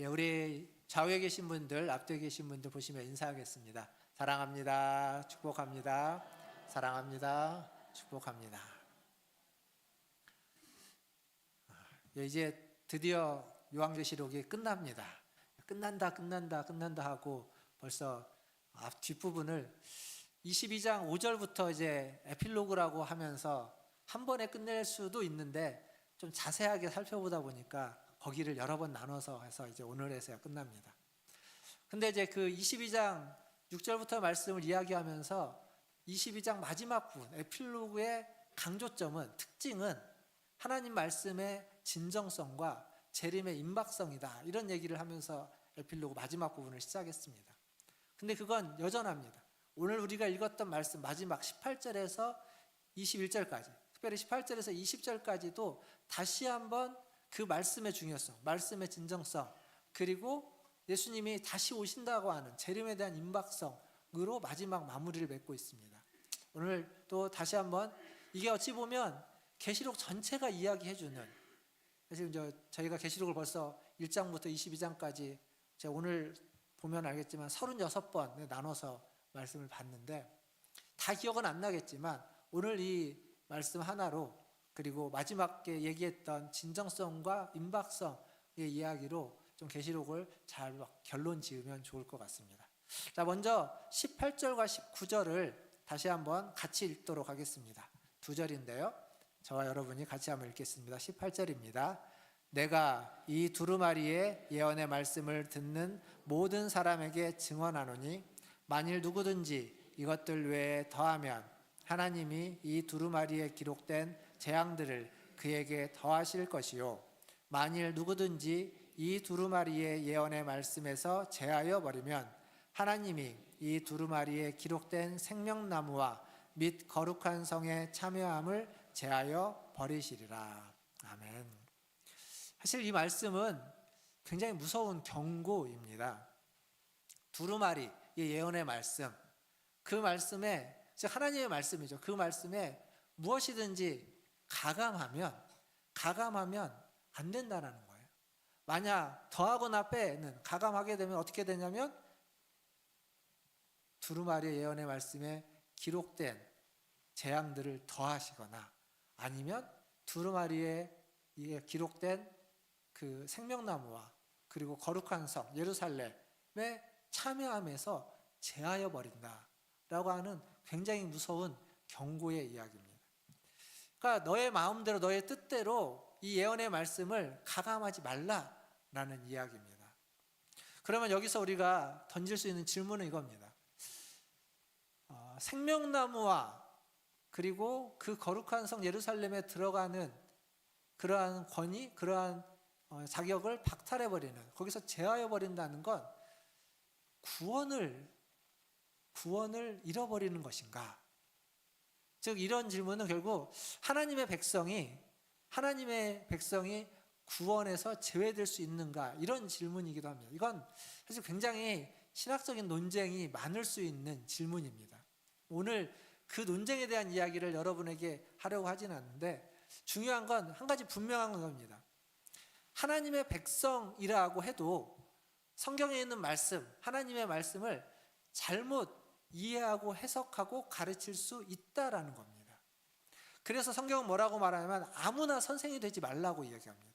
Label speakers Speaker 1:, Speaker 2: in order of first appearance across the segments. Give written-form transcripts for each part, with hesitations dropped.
Speaker 1: 예, 우리 좌우에 계신 분들, 앞뒤에 계신 분들 보시면 인사하겠습니다. 사랑합니다. 축복합니다. 사랑합니다. 축복합니다. 예, 이제 드디어 요한계시록이 끝납니다. 끝난다 하고 벌써 앞 뒷부분을 22장 5절부터 이제 에필로그라고 하면서 한 번에 끝낼 수도 있는데 좀 자세하게 살펴보다 보니까 거기를 여러 번 나눠서 해서 이제 오늘에서야 끝납니다. 근데 이제 그 22장 6절부터 말씀을 이야기하면서 22장 마지막 부분 에필로그의 강조점은, 특징은 하나님 말씀의 진정성과 재림의 임박성이다, 이런 얘기를 하면서 에필로그 마지막 부분을 시작했습니다. 근데 그건 여전합니다. 오늘 우리가 읽었던 말씀 마지막 18절에서 21절까지, 특별히 18절에서 20절까지도 다시 한번 그 말씀의 중요성, 말씀의 진정성, 그리고 예수님이 다시 오신다고 하는 재림에 대한 임박성으로 마지막 마무리를 맺고 있습니다. 오늘 또 다시 한번 이게 어찌 보면 계시록 전체가 이야기해주는, 사실 저희가 계시록을 벌써 1장부터 22장까지 제가 오늘 보면 알겠지만 36번 나눠서 말씀을 봤는데 다 기억은 안 나겠지만 오늘 이 말씀 하나로, 그리고 마지막에 얘기했던 진정성과 임박성의 이야기로 좀 계시록을 잘 결론 지으면 좋을 것 같습니다. 자, 먼저 18절과 19절을 다시 한번 같이 읽도록 하겠습니다. 두 절인데요, 저와 여러분이 같이 한번 읽겠습니다. 18절입니다. 내가 이 두루마리의 예언의 말씀을 듣는 모든 사람에게 증언하노니 만일 누구든지 이것들 외에 더하면 하나님이 이 두루마리에 기록된 재앙들을 그에게 더하실 것이요, 만일 누구든지 이 두루마리의 예언의 말씀에서 제하여 버리면 하나님이 이 두루마리에 기록된 생명나무와 및 거룩한 성의 참여함을 제하여 버리시리라. 아멘. 사실 이 말씀은 굉장히 무서운 경고입니다. 두루마리의 예언의 말씀, 그 말씀에, 즉 하나님의 말씀이죠. 그 말씀에 무엇이든지 가감하면 안 된다는 거예요. 만약 더하거나 빼는, 가감하게 되면 어떻게 되냐면 두루마리의 예언의 말씀에 기록된 재앙들을 더하시거나, 아니면 두루마리에 기록된 그 생명나무와 그리고 거룩한 성 예루살렘에 참여하면서 제하여 버린다라고 하는 굉장히 무서운 경고의 이야기입니다. 그러니까 너의 마음대로, 너의 뜻대로 이 예언의 말씀을 가감하지 말라라는 이야기입니다. 그러면 여기서 우리가 던질 수 있는 질문은 이겁니다. 생명나무와 그리고 그 거룩한 성 예루살렘에 들어가는 그러한 권위, 그러한 자격을 박탈해버리는, 거기서 제하여버린다는 건 구원을 잃어버리는 것인가? 즉 이런 질문은 결국 하나님의 백성이 구원에서 제외될 수 있는가, 이런 질문이기도 합니다. 이건 사실 굉장히 신학적인 논쟁이 많을 수 있는 질문입니다. 오늘 그 논쟁에 대한 이야기를 여러분에게 하려고 하진 않는데, 중요한 건 한 가지 분명한 겁니다. 하나님의 백성이라고 해도 성경에 있는 말씀, 하나님의 말씀을 잘못 이해하고 해석하고 가르칠 수 있다라는 겁니다. 그래서 성경은 뭐라고 말하냐면 아무나 선생이 되지 말라고 이야기합니다.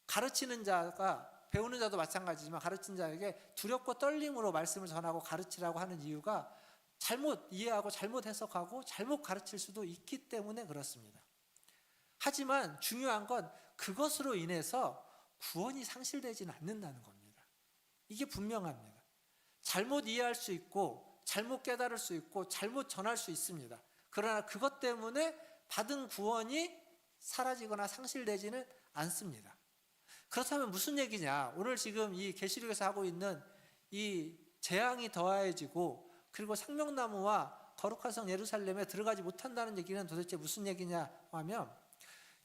Speaker 1: 가르치는 자가, 배우는 자도 마찬가지지만 가르치는 자에게 두렵고 떨림으로 말씀을 전하고 가르치라고 하는 이유가 잘못 이해하고 잘못 해석하고 잘못 가르칠 수도 있기 때문에 그렇습니다. 하지만 중요한 건 그것으로 인해서 구원이 상실되지는 않는다는 겁니다. 이게 분명합니다. 잘못 이해할 수 있고 잘못 깨달을 수 있고 잘못 전할 수 있습니다. 그러나 그것 때문에 받은 구원이 사라지거나 상실되지는 않습니다. 그렇다면 무슨 얘기냐? 오늘 지금 이 계시록에서 하고 있는 이 재앙이 더해지고 그리고 생명나무와 거룩한 성 예루살렘에 들어가지 못한다는 얘기는 도대체 무슨 얘기냐 하면,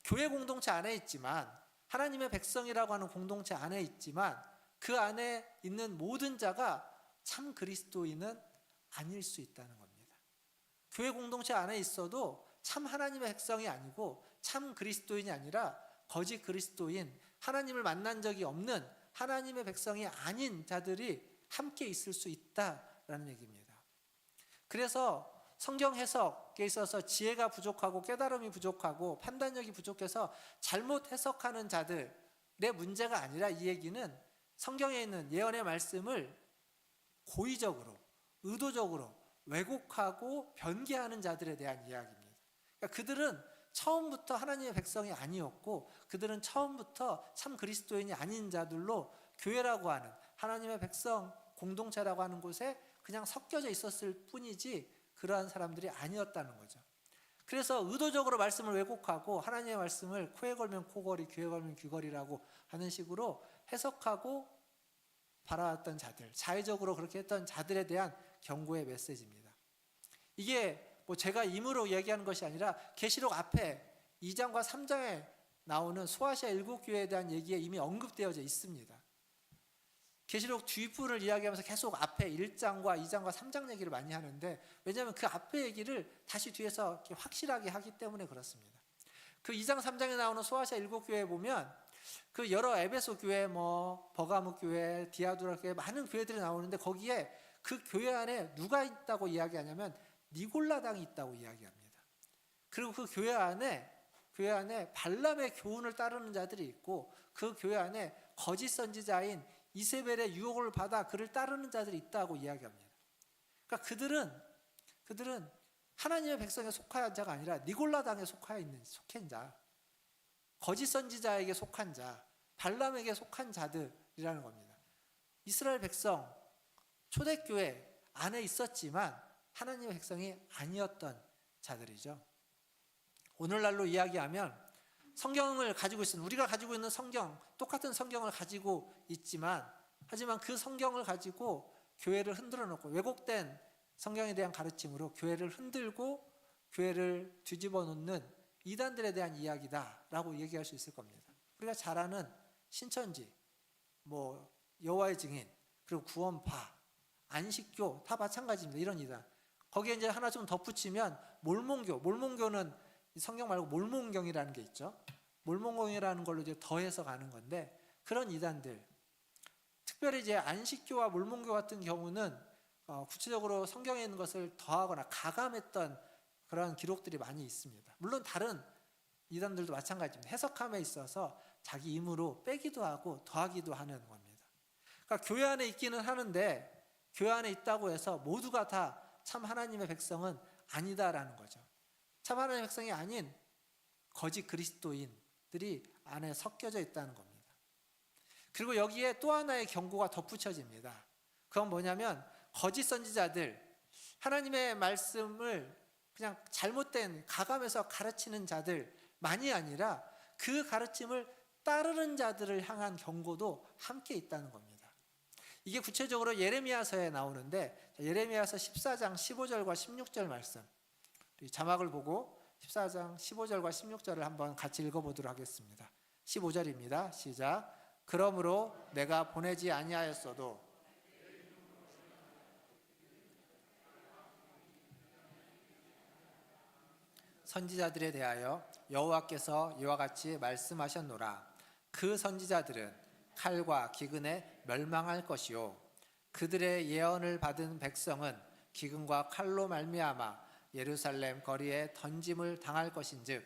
Speaker 1: 교회 공동체 안에 있지만, 하나님의 백성이라고 하는 공동체 안에 있지만 그 안에 있는 모든 자가 참 그리스도인은 아닐 수 있다는 겁니다. 교회 공동체 안에 있어도 참 하나님의 백성이 아니고 참 그리스도인이 아니라 거짓 그리스도인, 하나님을 만난 적이 없는 하나님의 백성이 아닌 자들이 함께 있을 수 있다라는 얘기입니다. 그래서 성경 해석에 있어서 지혜가 부족하고 깨달음이 부족하고 판단력이 부족해서 잘못 해석하는 자들의 문제가 아니라, 이 얘기는 성경에 있는 예언의 말씀을 고의적으로, 의도적으로 왜곡하고 변개하는 자들에 대한 이야기입니다. 그러니까 그들은 처음부터 하나님의 백성이 아니었고, 그들은 처음부터 참 그리스도인이 아닌 자들로 교회라고 하는 하나님의 백성 공동체라고 하는 곳에 그냥 섞여져 있었을 뿐이지 그러한 사람들이 아니었다는 거죠. 그래서 의도적으로 말씀을 왜곡하고 하나님의 말씀을 코에 걸면 코걸이, 귀에 걸면 귀걸이라고 하는 식으로 해석하고 바라왔던 자들, 자의적으로 그렇게 했던 자들에 대한 경고의 메시지입니다. 이게 뭐 제가 임의로 얘기하는 것이 아니라 계시록 앞에 2장과 3장에 나오는 소아시아 7교회에 대한 얘기에 이미 언급되어져 있습니다. 계시록 뒷부분을 이야기하면서 계속 앞에 1장과 2장과 3장 얘기를 많이 하는데, 왜냐하면 그 앞에 얘기를 다시 뒤에서 이렇게 확실하게 하기 때문에 그렇습니다. 그 2장 3장에 나오는 소아시아 7교회에 보면 그 여러 에베소 교회, 버가모 교회, 디아두라 교회, 많은 교회들이 나오는데, 거기에 그 교회 안에 누가 있다고 이야기하냐면 니골라당이 있다고 이야기합니다. 그리고 그 교회 안에 발람의 교훈을 따르는 자들이 있고, 그 교회 안에 거짓 선지자인 이세벨의 유혹을 받아 그를 따르는 자들이 있다고 이야기합니다. 그러니까 그들은 하나님의 백성에 속한 자가 아니라 니골라당에 속한 자, 거짓 선지자에게 속한 자, 발람에게 속한 자들이라는 겁니다. 이스라엘 백성, 초대교회 안에 있었지만 하나님의 백성이 아니었던 자들이죠. 오늘날로 이야기하면 성경을 가지고 있는, 우리가 가지고 있는 성경, 똑같은 성경을 가지고 있지만, 하지만 그 성경을 가지고 교회를 흔들어 놓고 왜곡된 성경에 대한 가르침으로 교회를 흔들고 교회를 뒤집어 놓는 이단들에 대한 이야기다라고 얘기할 수 있을 겁니다. 우리가 잘 아는 신천지, 여호와의 증인, 그리고 구원파, 안식교 다 마찬가지입니다. 이런 이단. 거기에 이제 하나 좀 덧붙이면 몰몬교는 성경 말고 몰몬경이라는 게 있죠. 몰몬경이라는 걸로 이제 더해서 가는 건데, 그런 이단들, 특별히 이제 안식교와 몰몬교 같은 경우는 구체적으로 성경에 있는 것을 더하거나 가감했던 그런 기록들이 많이 있습니다. 물론 다른 이단들도 마찬가지입니다. 해석함에 있어서 자기 임으로 빼기도 하고 더하기도 하는 겁니다. 그러니까 교회 안에 있기는 하는데, 교회 안에 있다고 해서 모두가 다 참 하나님의 백성은 아니다라는 거죠. 참 하나님의 백성이 아닌 거짓 그리스도인들이 안에 섞여져 있다는 겁니다. 그리고 여기에 또 하나의 경고가 덧붙여집니다. 그건 뭐냐면, 거짓 선지자들, 하나님의 말씀을 그냥 잘못된 가감해서 가르치는 자들만이 아니라 그 가르침을 따르는 자들을 향한 경고도 함께 있다는 겁니다. 이게 구체적으로 예레미야서에 나오는데, 예레미야서 14장 15절과 16절 말씀, 자막을 보고 14장 15절과 16절을 한번 같이 읽어보도록 하겠습니다. 15절입니다. 시작. 그러므로 내가 보내지 아니하였어도 선지자들에 대하여 여호와께서 이와 같이 말씀하셨노라. 그 선지자들은 칼과 기근에 멸망할 것이요, 그들의 예언을 받은 백성은 기근과 칼로 말미암아 예루살렘 거리에 던짐을 당할 것인즉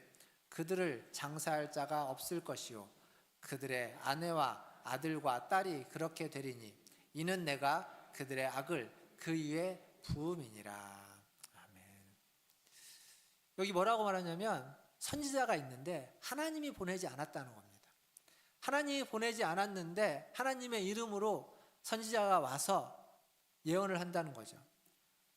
Speaker 1: 그들을 장사할 자가 없을 것이요, 그들의 아내와 아들과 딸이 그렇게 되리니 이는 내가 그들의 악을 그 위에 부음이니라. 아멘. 여기 뭐라고 말하냐면, 선지자가 있는데 하나님이 보내지 않았다는 겁니다. 하나님이 보내지 않았는데 하나님의 이름으로 선지자가 와서 예언을 한다는 거죠.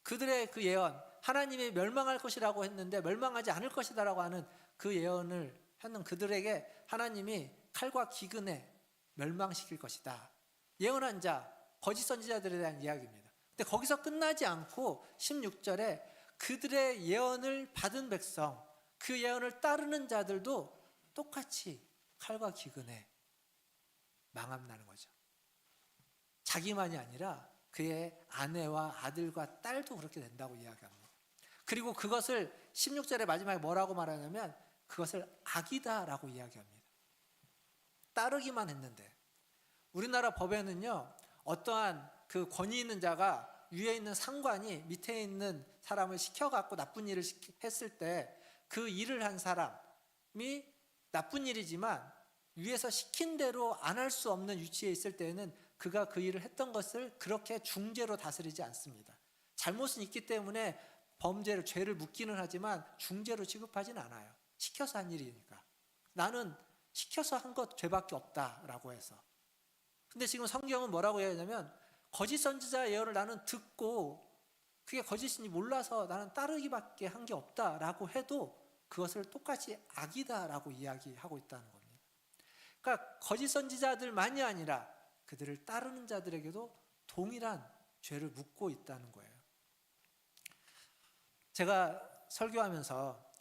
Speaker 1: 그들의 그 예언, 하나님이 멸망할 것이라고 했는데 멸망하지 않을 것이다라고 하는 그 예언을 하는 그들에게 하나님이 칼과 기근에 멸망시킬 것이다, 예언한 자, 거짓 선지자들에 대한 이야기입니다. 근데 거기서 끝나지 않고 16절에 그들의 예언을 받은 백성, 그 예언을 따르는 자들도 똑같이 칼과 기근에 망함나는 거죠. 자기만이 아니라 그의 아내와 아들과 딸도 그렇게 된다고 이야기합니다. 그리고 그것을 16절의 마지막에 뭐라고 말하냐면, 그것을 악이다라고 이야기합니다. 따르기만 했는데, 우리나라 법에는요, 어떠한 그 권위 있는 자가 위에 있는 상관이 밑에 있는 사람을 시켜갖고 나쁜 일을 했을 때 그 일을 한 사람이 나쁜 일이지만 위에서 시킨 대로 안 할 수 없는 위치에 있을 때에는 그가 그 일을 했던 것을 그렇게 중죄로 다스리지 않습니다. 잘못은 있기 때문에 범죄를, 죄를 묻기는 하지만 중죄로 취급하지는 않아요. 시켜서 한 일이니까. 나는 시켜서 한 것 죄밖에 없다라고 해서. 근데 지금 성경은 뭐라고 해야 하냐면, 거짓 선지자의 예언을 나는 듣고 그게 거짓인지 몰라서 나는 따르기밖에 한 게 없다라고 해도 그것을 똑같이 악이다라고 이야기하고 있다는 겁니다. 그러니까 거짓 선지자들만이 아니라 그들을 따르는 자들에게도 동일한 죄를 묻고 있다는 거예요. 제가 설교하면서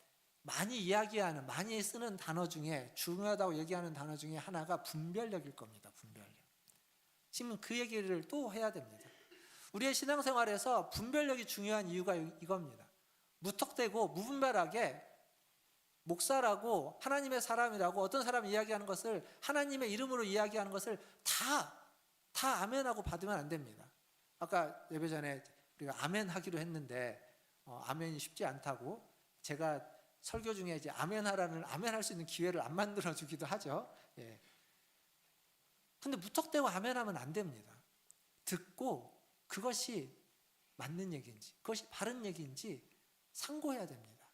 Speaker 1: 많이 이야기하는, 많이 쓰는 단어 중에, 중요하다고 얘기하는 단어 중에 하나가 분별력일 겁니다. 분별력. 지금 그 얘기를 또 해야 됩니다. 우리의 신앙생활에서 분별력이 중요한 이유가 이겁니다. 무턱대고 무분별하게 목사라고, 하나님의 사람이라고 어떤 사람이 이야기하는 것을, 하나님의 이름으로 이야기하는 것을 다 아멘하고 받으면 안 됩니다. 아까 예배 전에 우리가 아멘 하기로 했는데 아멘이 쉽지 않다고, 제가 설교 중에 이제 아멘할 수 있는 기회를 안 만들어 주기도 하죠. 예. 근데 무턱대고 아멘하면 안 됩니다. 듣고 그것이 맞는 얘기인지, 그것이 바른 얘기인지 상고해야 됩니다.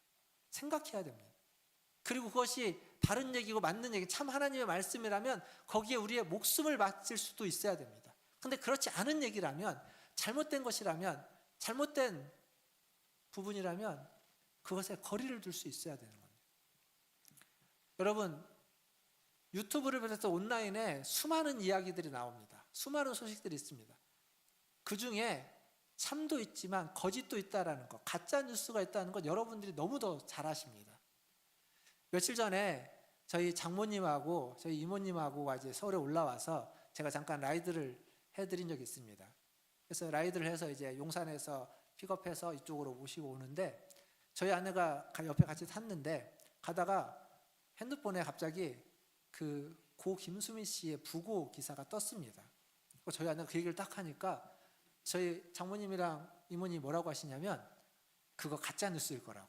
Speaker 1: 생각해야 됩니다. 그리고 그것이 바른 얘기고 맞는 얘기, 참 하나님의 말씀이라면 거기에 우리의 목숨을 바칠 수도 있어야 됩니다. 근데 그렇지 않은 얘기라면, 잘못된 것이라면, 잘못된 부분이라면 그것에 거리를 둘 수 있어야 되는 겁니다. 여러분, 유튜브를 비롯해서 온라인에 수많은 이야기들이 나옵니다. 수많은 소식들이 있습니다. 그 중에 참도 있지만 거짓도 있다라는 것, 가짜 뉴스가 있다는 것 여러분들이 너무도 잘 아십니다. 며칠 전에 저희 장모님하고 저희 이모님하고 이제 서울에 올라와서 제가 잠깐 라이드를 해드린 적이 있습니다. 그래서 라이드를 해서 이제 용산에서 픽업해서 이쪽으로 모시고 오는데, 저희 아내가 옆에 같이 탔는데 가다가 핸드폰에 갑자기 그 고 김수미 씨의 부고 기사가 떴습니다. 저희 아내가 그 얘기를 딱 하니까 저희 장모님이랑 이모님이 뭐라고 하시냐면, 그거 가짜 뉴스일 거라고.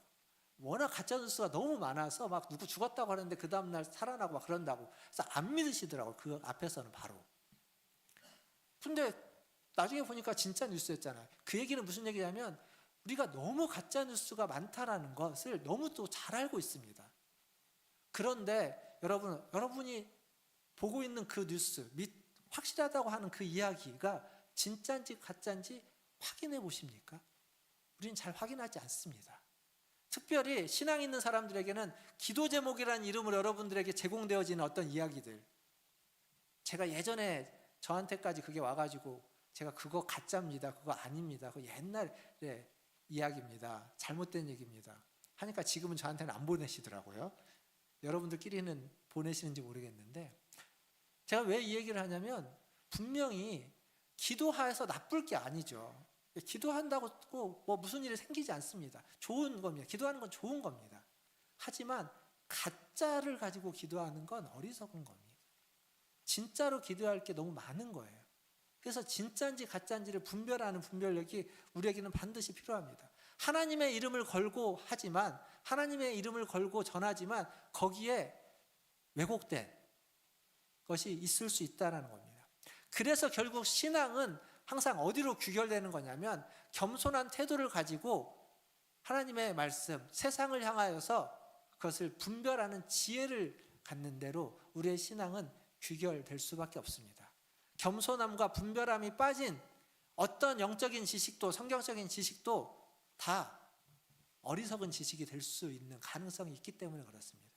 Speaker 1: 워낙 가짜 뉴스가 너무 많아서 막 누구 죽었다고 하는데 그 다음날 살아나고 막 그런다고. 그래서 안 믿으시더라고요. 그 앞에서는 바로. 근데 나중에 보니까 진짜 뉴스였잖아요. 그 얘기는 무슨 얘기냐면, 우리가 너무 가짜 뉴스가 많다라는 것을 너무 또 잘 알고 있습니다. 그런데 여러분이 보고 있는 그 뉴스, 확실하다고 하는 그 이야기가 진짜인지 가짜인지 확인해 보십니까? 우리는 잘 확인하지 않습니다. 특별히 신앙 있는 사람들에게는 기도 제목이라는 이름으로 여러분들에게 제공되어지는 어떤 이야기들, 제가 예전에 저한테까지 그게 와가지고 제가 그거 가짜입니다, 그거 아닙니다, 그거 옛날의 이야기입니다, 잘못된 얘기입니다 하니까 지금은 저한테는 안 보내시더라고요. 여러분들끼리는 보내시는지 모르겠는데, 제가 왜 이 얘기를 하냐면, 분명히 기도해서 나쁠 게 아니죠. 기도한다고 뭐 무슨 일이 생기지 않습니다. 좋은 겁니다. 기도하는 건 좋은 겁니다. 하지만 가짜를 가지고 기도하는 건 어리석은 겁니다. 진짜로 기도할 게 너무 많은 거예요. 그래서 진짜인지 가짜인지를 분별하는 분별력이 우리에게는 반드시 필요합니다. 하나님의 이름을 걸고 하지만, 하나님의 이름을 걸고 전하지만 거기에 왜곡된 것이 있을 수 있다는 겁니다. 그래서 결국 신앙은 항상 어디로 귀결되는 거냐면, 겸손한 태도를 가지고 하나님의 말씀, 세상을 향하여서 그것을 분별하는 지혜를 갖는 대로 우리의 신앙은 귀결될 수밖에 없습니다. 겸손함과 분별함이 빠진 어떤 영적인 지식도, 성경적인 지식도 다 어리석은 지식이 될 수 있는 가능성이 있기 때문에 그렇습니다.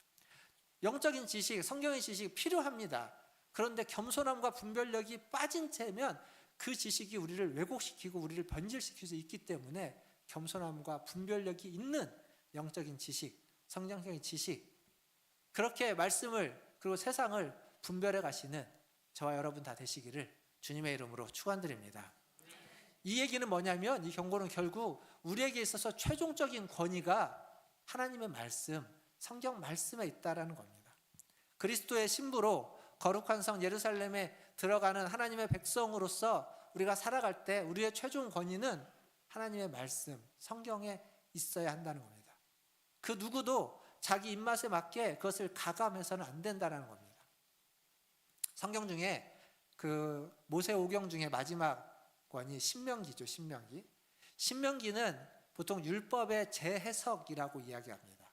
Speaker 1: 영적인 지식, 성경의 지식이 필요합니다. 그런데 겸손함과 분별력이 빠진 채면 그 지식이 우리를 왜곡시키고 우리를 변질시킬 수 있기 때문에, 겸손함과 분별력이 있는 영적인 지식, 성경적인 지식, 그렇게 말씀을, 그리고 세상을 분별해 가시는 저와 여러분 다 되시기를 주님의 이름으로 축원드립니다. 이 얘기는 뭐냐면, 이 경고는 결국 우리에게 있어서 최종적인 권위가 하나님의 말씀, 성경 말씀에 있다라는 겁니다. 그리스도의 신부로 거룩한 성 예루살렘에 들어가는 하나님의 백성으로서 우리가 살아갈 때 우리의 최종 권위는 하나님의 말씀, 성경에 있어야 한다는 겁니다. 그 누구도 자기 입맛에 맞게 그것을 가감해서는 안 된다는 겁니다. 성경 중에 그 모세오경 중에 마지막 권이 신명기죠. 신명기는 보통 율법의 재해석이라고 이야기합니다.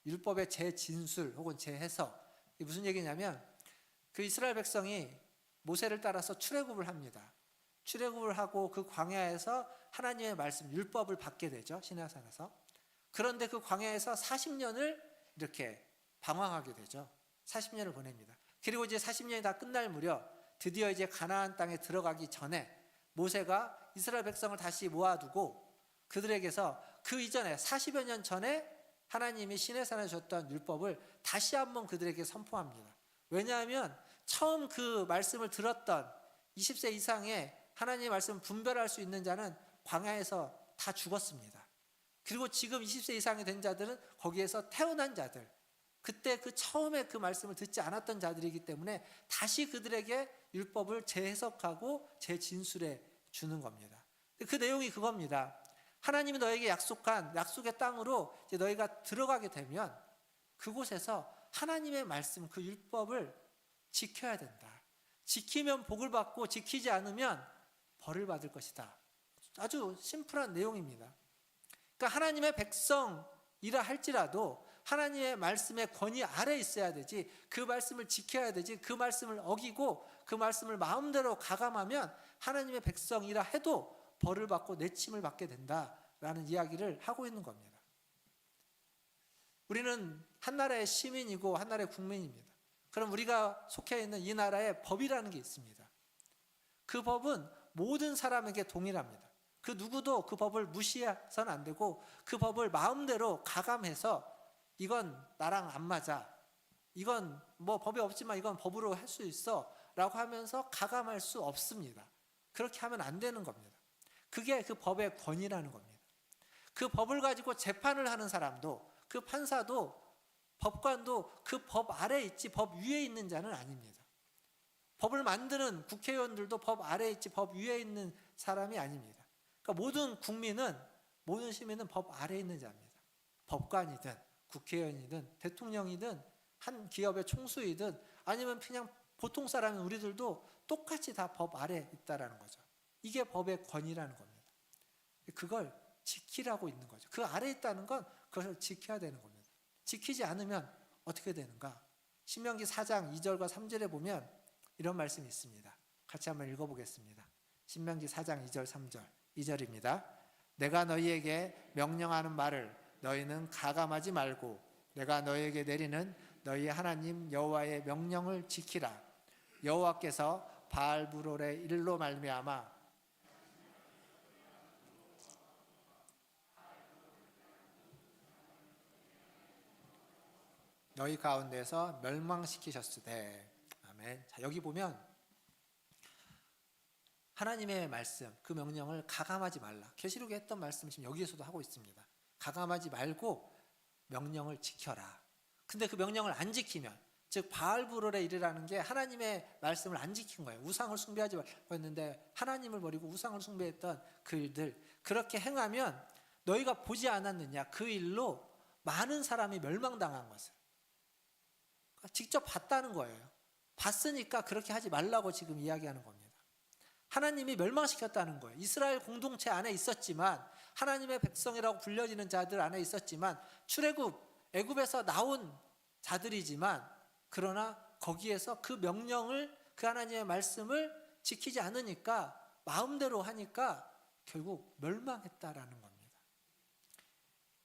Speaker 1: 율법의 재진술 혹은 재해석. 이게 무슨 얘기냐면 그 이스라엘 백성이 모세를 따라서 출애굽을 합니다. 출애굽을 하고 그 광야에서 하나님의 말씀, 율법을 받게 되죠. 시내산에서. 그런데 그 광야에서 40년을 이렇게 방황하게 되죠. 40년을 보냅니다. 그리고 이제 40년이 다 끝날 무렵 드디어 이제 가나안 땅에 들어가기 전에 모세가 이스라엘 백성을 다시 모아두고 그들에게서 그 이전에 40여 년 전에 하나님이 시내산에 줬던 율법을 다시 한번 그들에게 선포합니다. 왜냐하면 처음 그 말씀을 들었던 20세 이상의 하나님의 말씀을 분별할 수 있는 자는 광야에서 다 죽었습니다. 그리고 지금 20세 이상이 된 자들은 거기에서 태어난 자들, 그때 그 처음에 그 말씀을 듣지 않았던 자들이기 때문에 다시 그들에게 율법을 재해석하고 재진술해 주는 겁니다. 그 내용이 그겁니다. 하나님이 너에게 약속한 약속의 땅으로 이제 너희가 들어가게 되면 그곳에서 하나님의 말씀, 그 율법을 지켜야 된다. 지키면 복을 받고 지키지 않으면 벌을 받을 것이다. 아주 심플한 내용입니다. 그러니까 하나님의 백성이라 할지라도 하나님의 말씀의 권위 아래 있어야 되지, 그 말씀을 지켜야 되지, 그 말씀을 어기고 그 말씀을 마음대로 가감하면 하나님의 백성이라 해도 벌을 받고 내침을 받게 된다라는 이야기를 하고 있는 겁니다. 우리는 한 나라의 시민이고 한 나라의 국민입니다. 그럼 우리가 속해 있는 이 나라에 법이라는 게 있습니다. 그 법은 모든 사람에게 동일합니다. 그 누구도 그 법을 무시해서는 안 되고 그 법을 마음대로 가감해서 이건 나랑 안 맞아, 이건 뭐 법이 없지만 이건 법으로 할 수 있어 라고 하면서 가감할 수 없습니다. 그렇게 하면 안 되는 겁니다. 그게 그 법의 권위라는 겁니다. 그 법을 가지고 재판을 하는 사람도, 그 판사도, 법관도 그 법 아래에 있지 법 위에 있는 자는 아닙니다. 법을 만드는 국회의원들도 법 아래에 있지 법 위에 있는 사람이 아닙니다. 그러니까 모든 국민은, 모든 시민은 법 아래에 있는 자입니다. 법관이든 국회의원이든 대통령이든 한 기업의 총수이든 아니면 그냥 보통 사람인 우리들도 똑같이 다 법 아래에 있다라는 거죠. 이게 법의 권위라는 겁니다. 그걸 지키라고 있는 거죠. 그 아래에 있다는 건 그것을 지켜야 되는 겁니다. 지키지 않으면 어떻게 되는가? 신명기 4장 2절과 3절에 보면 이런 말씀이 있습니다. 같이 한번 읽어보겠습니다. 신명기 4장 2절 3절 2절입니다. 내가 너희에게 명령하는 말을 너희는 가감하지 말고 내가 너희에게 내리는 너희 하나님 여호와의 명령을 지키라. 여호와께서 바알브롤의 일로 말미암아 너희 가운데서 멸망시키셨으되. 아멘. 자, 여기 보면 하나님의 말씀, 그 명령을 가감하지 말라. 계시록에 했던 말씀 지금 여기에서도 하고 있습니다. 가감하지 말고 명령을 지켜라. 근데 그 명령을 안 지키면, 즉 바알브롤에 이르라는 게 하나님의 말씀을 안 지킨 거예요. 우상을 숭배하지 말고 했는데 하나님을 버리고 우상을 숭배했던 그 일들, 그렇게 행하면 너희가 보지 않았느냐, 그 일로 많은 사람이 멸망당한 것을 직접 봤다는 거예요. 봤으니까 그렇게 하지 말라고 지금 이야기하는 겁니다. 하나님이 멸망시켰다는 거예요. 이스라엘 공동체 안에 있었지만, 하나님의 백성이라고 불려지는 자들 안에 있었지만, 출애굽 애굽에서 나온 자들이지만, 그러나 거기에서 그 명령을, 그 하나님의 말씀을 지키지 않으니까, 마음대로 하니까 결국 멸망했다라는 겁니다.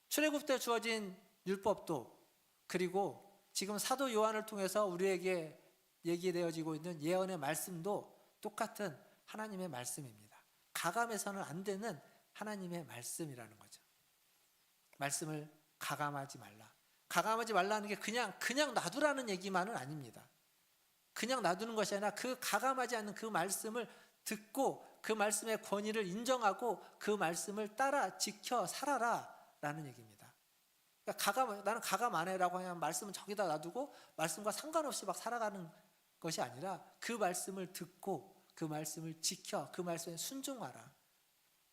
Speaker 1: 출애굽 때 주어진 율법도, 그리고 지금 사도 요한을 통해서 우리에게 얘기되어지고 있는 예언의 말씀도 똑같은 하나님의 말씀입니다. 가감해서는 안 되는 하나님의 말씀이라는 거죠. 말씀을 가감하지 말라. 가감하지 말라는 게 그냥 놔두라는 얘기만은 아닙니다. 그냥 놔두는 것이 아니라 그 가감하지 않는 그 말씀을 듣고 그 말씀의 권위를 인정하고 그 말씀을 따라 지켜 살아라라는 얘기입니다. 그러니까 나는 가감 안 해라고 하면 말씀은 저기다 놔두고 말씀과 상관없이 막 살아가는 것이 아니라 그 말씀을 듣고 그 말씀을 지켜 그 말씀에 순종하라.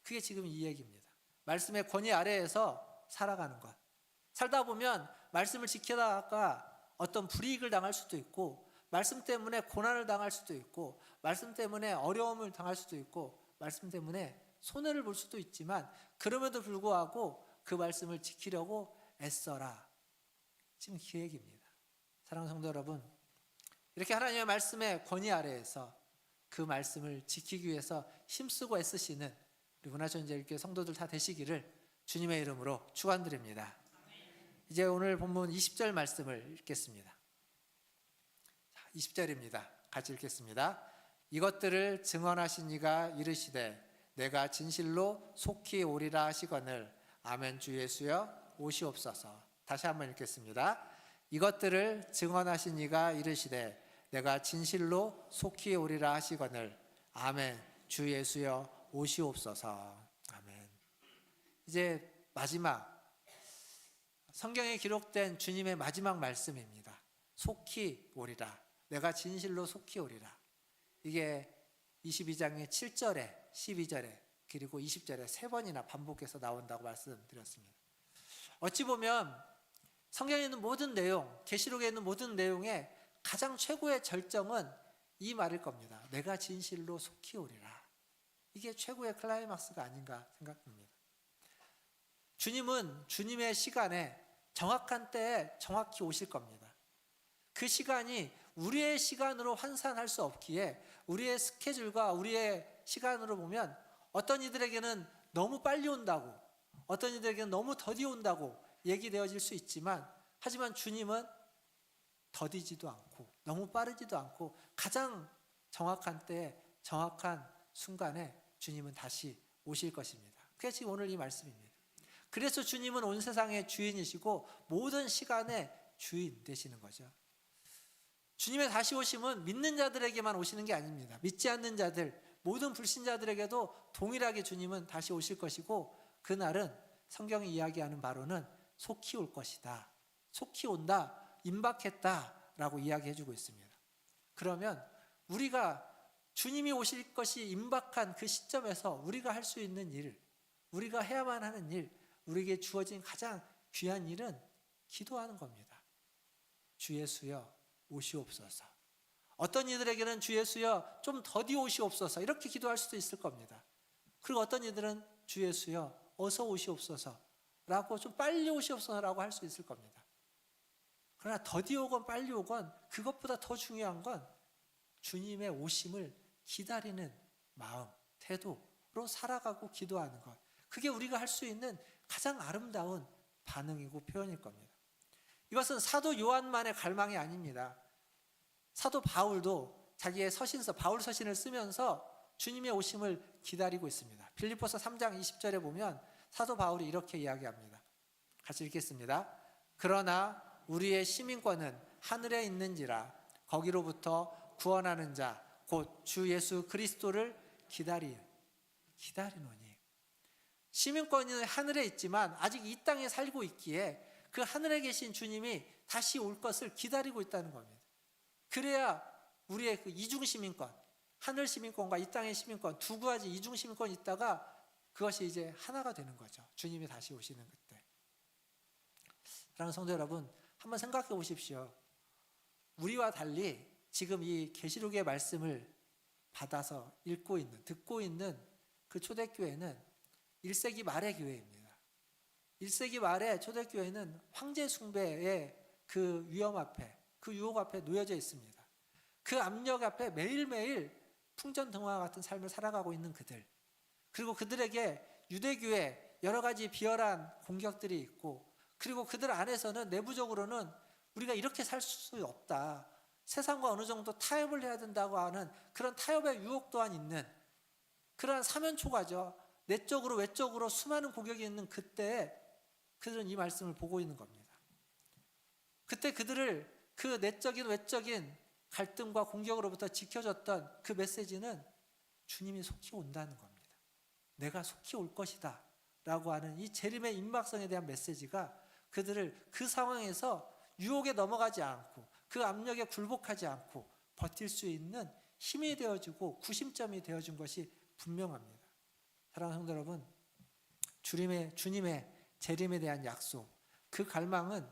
Speaker 1: 그게 지금 이 얘기입니다. 말씀의 권위 아래에서 살아가는 것. 살다 보면 말씀을 지키다가 어떤 불이익을 당할 수도 있고, 말씀 때문에 고난을 당할 수도 있고, 말씀 때문에 어려움을 당할 수도 있고, 말씀 때문에 손해를 볼 수도 있지만, 그럼에도 불구하고 그 말씀을 지키려고 애써라. 지금 그 얘기입니다. 사랑하는 성도 여러분, 이렇게 하나님의 말씀의 권위 아래에서 그 말씀을 지키기 위해서 힘쓰고 애쓰시는 우리 문화전제일교회 성도들 다 되시기를 주님의 이름으로 축원드립니다. 이제 오늘 본문 20절 말씀을 읽겠습니다. 20절입니다. 같이 읽겠습니다. 이것들을 증언하신 이가 이르시되 내가 진실로 속히 오리라 하시거늘 아멘. 주 예수여 오시옵소서. 다시 한번 읽겠습니다. 이것들을 증언하신 이가 이르시되 내가 진실로 속히 오리라 하시거늘 아멘. 주 예수여 오시옵소서. 아멘. 이제 마지막 성경에 기록된 주님의 마지막 말씀입니다. 속히 오리라. 내가 진실로 속히 오리라. 이게 22장의 7절에 12절에 그리고 20절에 세 번이나 반복해서 나온다고 말씀드렸습니다. 어찌 보면 성경에 있는 모든 내용, 계시록에 있는 모든 내용의 가장 최고의 절정은 이 말일 겁니다. 내가 진실로 속히 오리라. 이게 최고의 클라이막스가 아닌가 생각합니다. 주님은 주님의 시간에 정확한 때에 정확히 오실 겁니다. 그 시간이 우리의 시간으로 환산할 수 없기에 우리의 스케줄과 우리의 시간으로 보면 어떤 이들에게는 너무 빨리 온다고, 어떤 이들에게는 너무 더디 온다고 얘기되어질 수 있지만, 하지만 주님은 더디지도 않고 너무 빠르지도 않고 가장 정확한 때에 정확한 순간에 주님은 다시 오실 것입니다. 그게 지금 오늘 이 말씀입니다. 그래서 주님은 온 세상의 주인이시고 모든 시간의 주인 되시는 거죠. 주님의 다시 오심은 믿는 자들에게만 오시는 게 아닙니다. 믿지 않는 자들, 모든 불신자들에게도 동일하게 주님은 다시 오실 것이고, 그날은 성경이 이야기하는 바로는 속히 올 것이다, 속히 온다, 임박했다라고 이야기해주고 있습니다. 그러면 우리가 주님이 오실 것이 임박한 그 시점에서 우리가 할 수 있는 일, 우리가 해야만 하는 일, 우리에게 주어진 가장 귀한 일은 기도하는 겁니다. 주 예수여 오시옵소서. 어떤 이들에게는 주 예수여 좀 더디 오시옵소서 이렇게 기도할 수도 있을 겁니다. 그리고 어떤 이들은 주 예수여 어서 오시옵소서 라고 좀 빨리 오시옵소서라고 할 수 있을 겁니다. 그러나 더디 오건 빨리 오건 그것보다 더 중요한 건 주님의 오심을 기다리는 마음, 태도로 살아가고 기도하는 것. 그게 우리가 할 수 있는 가장 아름다운 반응이고 표현일 겁니다. 이것은 사도 요한만의 갈망이 아닙니다. 사도 바울도 자기의 서신서, 바울 서신을 쓰면서 주님의 오심을 기다리고 있습니다. 빌립보서 3장 20절에 보면 사도 바울이 이렇게 이야기합니다. 같이 읽겠습니다. 그러나 우리의 시민권은 하늘에 있는지라 거기로부터 구원하는 자 곧 주 예수 그리스도를 기다리노니. 시민권은 하늘에 있지만 아직 이 땅에 살고 있기에 그 하늘에 계신 주님이 다시 올 것을 기다리고 있다는 겁니다. 그래야 우리의 그 이중 시민권, 하늘 시민권과 이 땅의 시민권 두 가지 이중 시민권이 있다가 그것이 이제 하나가 되는 거죠. 주님이 다시 오시는 그때. 사랑하는 성도 여러분, 한번 생각해 보십시오. 우리와 달리 지금 이 계시록의 말씀을 받아서 읽고 있는, 듣고 있는 그 초대교회는 1세기 말의 교회입니다. 1세기 말의 초대교회는 황제 숭배의 그 위험 앞에, 그 유혹 앞에 놓여져 있습니다. 그 압력 앞에 매일매일 풍전등화 같은 삶을 살아가고 있는 그들, 그리고 그들에게 유대교의 여러 가지 비열한 공격들이 있고, 그리고 그들 안에서는 내부적으로는 우리가 이렇게 살 수 없다, 세상과 어느 정도 타협을 해야 된다고 하는 그런 타협의 유혹 또한 있는 그러한 사면초가죠. 내적으로 외적으로 수많은 공격이 있는 그때에 그들은 이 말씀을 보고 있는 겁니다. 그때 그들을 그 내적인 외적인 갈등과 공격으로부터 지켜줬던 그 메시지는 주님이 속히 온다는 겁니다. 내가 속히 올 것이다 라고 하는 이 재림의 임박성에 대한 메시지가 그들을 그 상황에서 유혹에 넘어가지 않고 그 압력에 굴복하지 않고 버틸 수 있는 힘이 되어주고 구심점이 되어준 것이 분명합니다. 사랑하는 성도 여러분, 주님의 재림에 대한 약속, 그 갈망은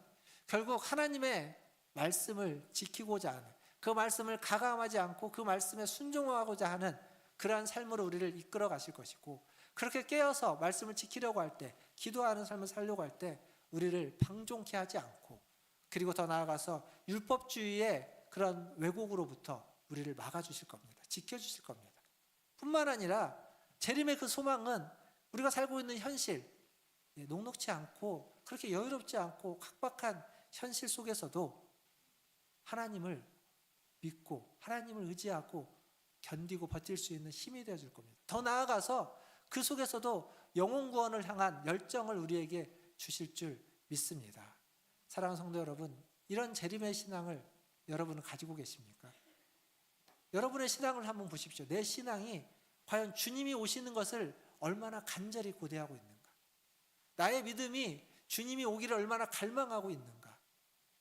Speaker 1: 결국 하나님의 말씀을 지키고자 하는, 그 말씀을 가감하지 않고 그 말씀에 순종하고자 하는 그러한 삶으로 우리를 이끌어 가실 것이고, 그렇게 깨어서 말씀을 지키려고 할 때, 기도하는 삶을 살려고 할 때 우리를 방종케 하지 않고, 그리고 더 나아가서 율법주의의 그런 왜곡으로부터 우리를 막아주실 겁니다. 지켜주실 겁니다. 뿐만 아니라 재림의 그 소망은 우리가 살고 있는 현실, 녹록치 않고 그렇게 여유롭지 않고 각박한 현실 속에서도 하나님을 믿고 하나님을 의지하고 견디고 버틸 수 있는 힘이 되어줄 겁니다. 더 나아가서 그 속에서도 영혼 구원을 향한 열정을 우리에게 주실 줄 믿습니다. 사랑하는 성도 여러분, 이런 재림의 신앙을 여러분은 가지고 계십니까? 여러분의 신앙을 한번 보십시오. 내 신앙이 과연 주님이 오시는 것을 얼마나 간절히 고대하고 있는가? 나의 믿음이 주님이 오기를 얼마나 갈망하고 있는가?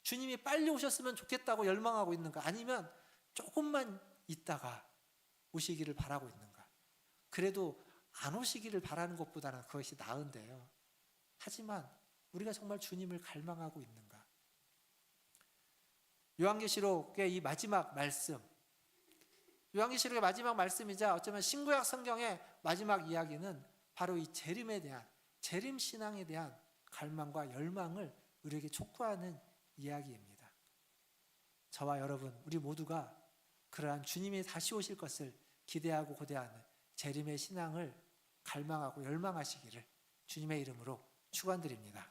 Speaker 1: 주님이 빨리 오셨으면 좋겠다고 열망하고 있는가? 아니면 조금만 있다가 오시기를 바라고 있는가? 그래도 안 오시기를 바라는 것보다는 그것이 나은데요. 하지만 우리가 정말 주님을 갈망하고 있는가? 요한계시록의 이 마지막 말씀, 요한계시록의 마지막 말씀이자 어쩌면 신구약 성경의 마지막 이야기는 바로 이 재림에 대한, 재림 신앙에 대한 갈망과 열망을 우리에게 촉구하는 이야기입니다. 저와 여러분, 우리 모두가 그러한 주님이 다시 오실 것을 기대하고 고대하는 재림의 신앙을 갈망하고 열망하시기를 주님의 이름으로 축원드립니다.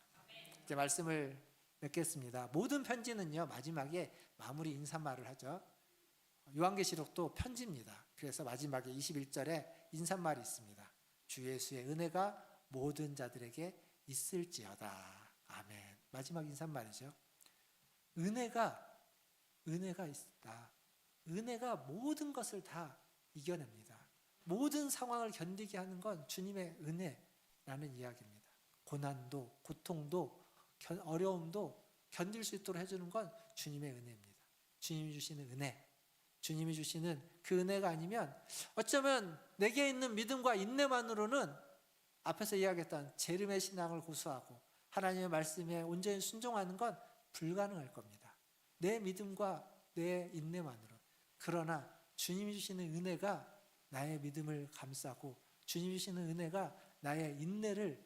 Speaker 1: 이제 말씀을 맺겠습니다. 모든 편지는요, 마지막에 마무리 인사말을 하죠. 요한계시록도 편지입니다. 그래서 마지막에 21절에 인사말이 있습니다. 주 예수의 은혜가 모든 자들에게 있을지어다. 아멘. 마지막 인사말이죠. 은혜가 있다. 은혜가 모든 것을 다 이겨냅니다. 모든 상황을 견디게 하는 건 주님의 은혜라는 이야기입니다. 고난도, 고통도, 어려움도 견딜 수 있도록 해주는 건 주님의 은혜입니다. 주님이 주시는 은혜, 주님이 주시는 그 은혜가 아니면 어쩌면 내게 있는 믿음과 인내만으로는 앞에서 이야기했던 재림의 신앙을 고수하고 하나님의 말씀에 온전히 순종하는 건 불가능할 겁니다. 내 믿음과 내 인내만으로. 그러나 주님이 주시는 은혜가 나의 믿음을 감싸고 주님이 주시는 은혜가 나의 인내를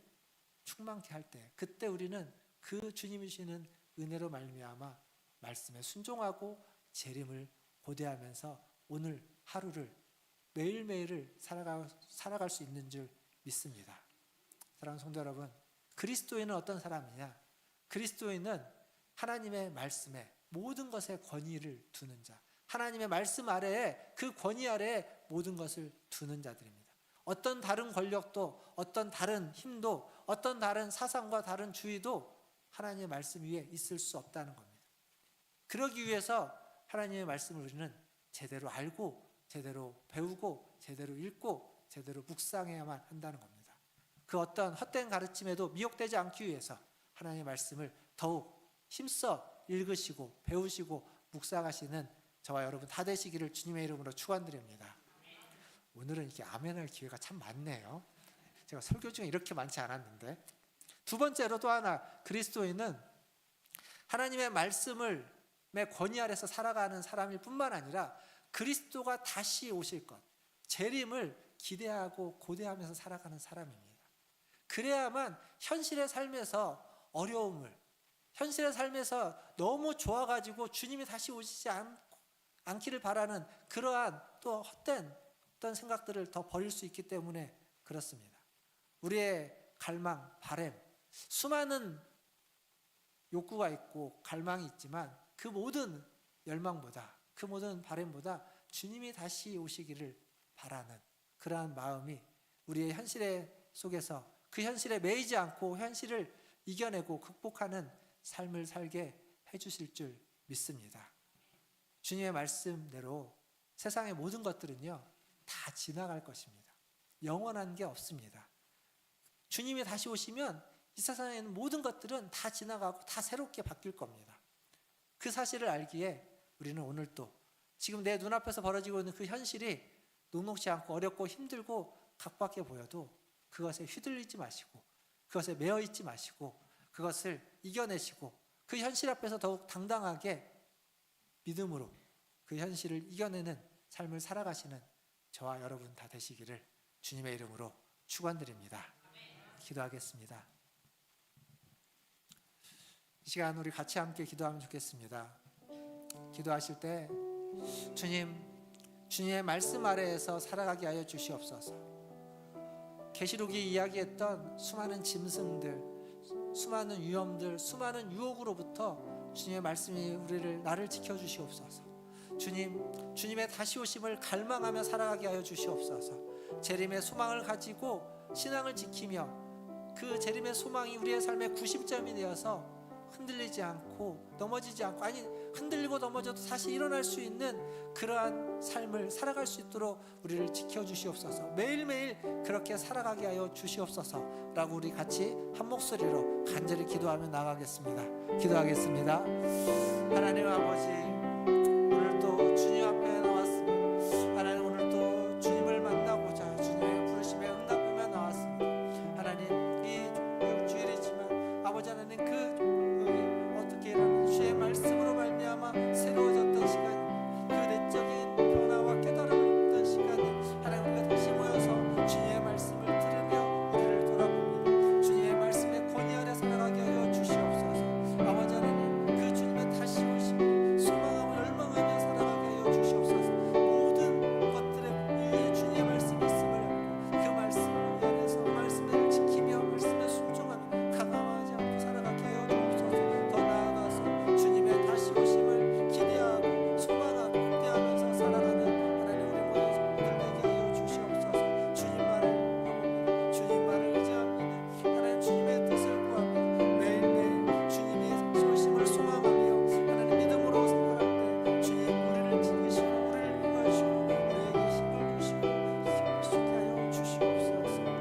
Speaker 1: 충만케 할 때, 그때 우리는 그 주님이 주시는 은혜로 말미암아 말씀에 순종하고 재림을 고대하면서 오늘 하루를, 매일매일을 살아갈 수 있는 줄 믿습니다. 사랑하는 성도 여러분, 그리스도인은 어떤 사람이냐? 그리스도인은 하나님의 말씀에 모든 것에 권위를 두는 자, 하나님의 말씀 아래에, 그 권위 아래에 모든 것을 두는 자들입니다. 어떤 다른 권력도, 어떤 다른 힘도, 어떤 다른 사상과 다른 주의도 하나님의 말씀 위에 있을 수 없다는 겁니다. 그러기 위해서 하나님의 말씀을 우리는 제대로 알고, 제대로 배우고, 제대로 읽고, 제대로 묵상해야만 한다는 겁니다. 그 어떤 헛된 가르침에도 미혹되지 않기 위해서 하나님의 말씀을 더욱 힘써 읽으시고 배우시고 묵상하시는 저와 여러분 다 되시기를 주님의 이름으로 축원드립니다. 오늘은 이렇게 아멘할 기회가 참 많네요. 제가 설교 중에 이렇게 많지 않았는데. 두 번째로 또 하나, 그리스도인은 하나님의 말씀을 권위 아래서 살아가는 사람일 뿐만 아니라 그리스도가 다시 오실 것, 재림을 기대하고 고대하면서 살아가는 사람입니다. 그래야만 현실의 삶에서 어려움을, 현실의 삶에서 너무 좋아가지고 주님이 다시 오시지 않기를 바라는 그러한 또 헛된 어떤 생각들을 더 버릴 수 있기 때문에 그렇습니다. 우리의 갈망, 바람, 수많은 욕구가 있고 갈망이 있지만 그 모든 열망보다, 그 모든 바람보다 주님이 다시 오시기를 바라는 그러한 마음이 우리의 현실 속에서 그 현실에 매이지 않고 현실을 이겨내고 극복하는 삶을 살게 해주실 줄 믿습니다. 주님의 말씀대로 세상의 모든 것들은요, 다 지나갈 것입니다. 영원한 게 없습니다. 주님이 다시 오시면 이 세상에 있는 모든 것들은 다 지나가고 다 새롭게 바뀔 겁니다. 그 사실을 알기에 우리는 오늘 또 지금 내 눈앞에서 벌어지고 있는 그 현실이 녹록지 않고 어렵고 힘들고 각박해 보여도 그것에 휘둘리지 마시고, 그것에 매여 있지 마시고, 그것을 이겨내시고 그 현실 앞에서 더욱 당당하게 믿음으로 그 현실을 이겨내는 삶을 살아가시는 저와 여러분 다 되시기를 주님의 이름으로 축원드립니다. 기도하겠습니다. 이 시간 우리 같이 함께 기도하면 좋겠습니다. 기도하실 때 주님의 말씀 아래에서 살아가게 하여 주시옵소서. 계시록이 이야기했던 수많은 짐승들, 수많은 위험들, 수많은 유혹으로부터 주님의 말씀이 나를 지켜주시옵소서. 주님의 다시 오심을 갈망하며 살아가게 하여 주시옵소서. 재림의 소망을 가지고 신앙을 지키며 그 재림의 소망이 우리의 삶의 구심점이 되어서 흔들리지 않고 넘어지지 않고, 아니 흔들리고 넘어져도 다시 일어날 수 있는 그러한 삶을 살아갈 수 있도록 우리를 지켜주시옵소서. 매일매일 그렇게 살아가게 하여 주시옵소서 라고 우리 같이 한 목소리로 간절히 기도하며 나가겠습니다. 기도하겠습니다. 하나님 아버지, 오늘도 주님 앞에 나왔습니다. 하나님, 오늘도 주님을 만나고자 주님의 부르심에 응답하며 나왔습니다. 하나님, 이 주일이지만 아버지 하나님, 어떻게 주의 말씀으로 말미암아 새로워졌던 시간, 그 내적인 변화와 깨달음을 얻던 시간에 하나님, 우리가 다시 모여서 주님의 말씀을 들으며 우리를 돌아봅니다. 주님의 말씀의 권위 아래 살아가게 하여 주시옵소서. 아버지 하나님, 그 주님의 다시 오심을 소망하고 열망하며 살아가게 하여 주시옵소서. 모든 것들의 위에 주님의 말씀이 있음을 알고 그 말씀 안에서 그 말씀을 지키며 말씀에 순종하며 가감하지 않고 살아가게 하여 주옵소서. 더 나아가서 주님의 다시 오심을 기대하고 소망하고 기대하면서 살아가는 하나님, 우리 모든 성도들 되게 하여 주시옵소서. 주님만을 바라봅니다. 주님만을 의지합니다. 하나님, 주님의 뜻을 구합니다. 매일매일 주님의 오심을 소망하며 하나님 믿음으로 살아갈 때 주님 우리를 지키시고 우리를 인도하시고 우리에게 힘을 주시고 힘을 쏟게 하여 주시옵소서. 아멘.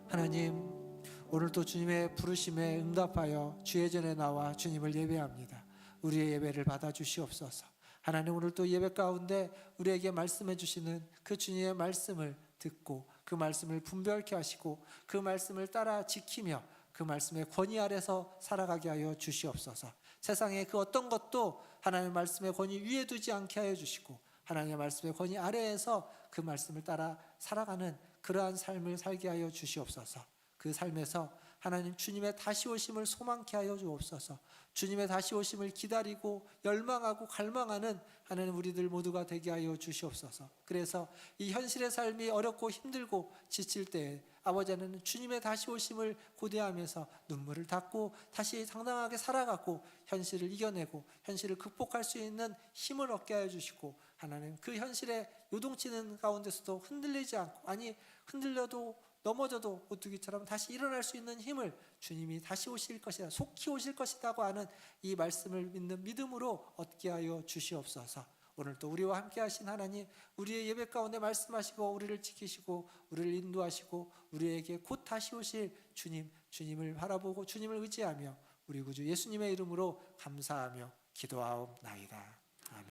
Speaker 1: 하나님, 오늘도 주님의 부르심에 응답하여 주의 전에 나와 주님을 예배합니다. 우리의 예배를 받아주시옵소서. 하나님, 오늘도 예배 가운데 우리에게 말씀해 주시는 그 주님의 말씀을 듣고 그 말씀을 분별케 하시고 그 말씀을 따라 지키며 그 말씀의 권위 아래서 살아가게 하여 주시옵소서. 세상의 그 어떤 것도 하나님의 말씀의 권위 위에 두지 않게 하여 주시고 하나님의 말씀의 권위 아래에서 그 말씀을 따라 살아가는 그러한 삶을 살게 하여 주시옵소서. 그 삶에서 하나님, 주님의 다시 오심을 소망케 하여 주옵소서. 주님의 다시 오심을 기다리고 열망하고 갈망하는 하나님, 우리들 모두가 되게 하여 주시옵소서. 그래서 이 현실의 삶이 어렵고 힘들고 지칠 때에 아버지 하나님, 주님의 다시 오심을 고대하면서 눈물을 닦고 다시 당당하게 살아가고 현실을 이겨내고 현실을 극복할 수 있는 힘을 얻게 하여 주시고, 하나님, 그 현실에 요동치는 가운데서도 흔들리지 않고, 아니 흔들려도 넘어져도 오뚜기처럼 다시 일어날 수 있는 힘을 주님이 다시 오실 것이다, 속히 오실 것이라고 하는 이 말씀을 믿는 믿음으로 얻게 하여 주시옵소서. 오늘도 우리와 함께 하신 하나님, 우리의 예배 가운데 말씀하시고 우리를 지키시고 우리를 인도하시고 우리에게 곧 다시 오실 주님을 바라보고 주님을 의지하며 우리 구주 예수님의 이름으로 감사하며 기도하옵나이다.